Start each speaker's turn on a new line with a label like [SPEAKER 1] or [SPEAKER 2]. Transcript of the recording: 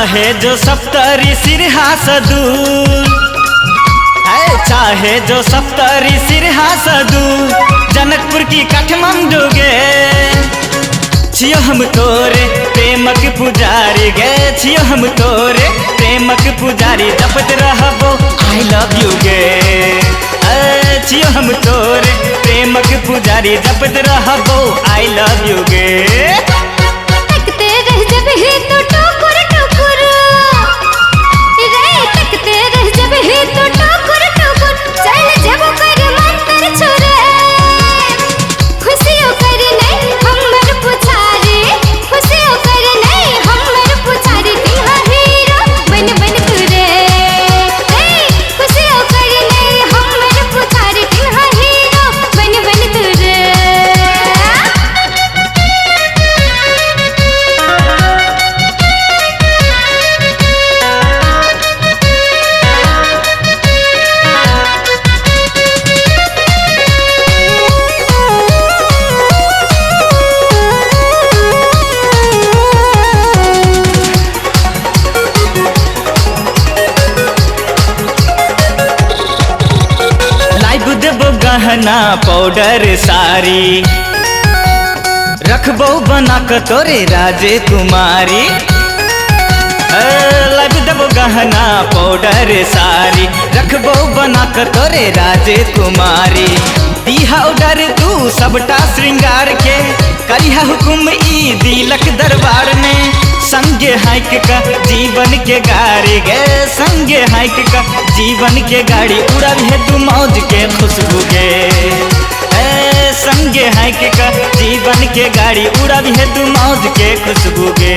[SPEAKER 1] चाहे जो सप्तरी सिरहास दूर, चाहे जो सप्तरी सिरहास दूर, जनकपुर की काठमांडू गे छियो हम तोरे प्रेमक पुजारी गे, छियो हम तोरे प्रेमक पुजारी, जपत रहबो आई लव यू गे। छियो हम तोरे प्रेमक पुजारी, जपत रहबो आई लव यू गे।
[SPEAKER 2] तकते रह जब ही तो टोकुर टोकुर रे, तकते रह जब ही तो टोकुर टोकुर, चल जब कर मंतर छुरे, खुशियों कर नहीं हमर पुछारी, खुशियों कर नहीं हमर पुछारी, तिहा हीरो बन बन तुरे, खुशियों कर नहीं हमर पुछारी, तिहा हीरो बन बन तुरे।
[SPEAKER 1] गहना पाउडर सारी रखबो बना के तोरे राजे कुमारी, लब देबो गहना पाउडर सारी, रखबो बना के तोरे राजे कुमारी। दीहा ऑर्डर तू सबटा श्रृंगार के, करिहा हुकुम ई दिलक दरबार में, संगे हाइक का जीवन के गाड़ी गे, संगे हाइक का जीवन के गाड़ी, उड़ब है तू मौज के खुशबू गे। संगे हाइक का जीवन के गाड़ी, उड़ब है तू मौज के खुशबू गे।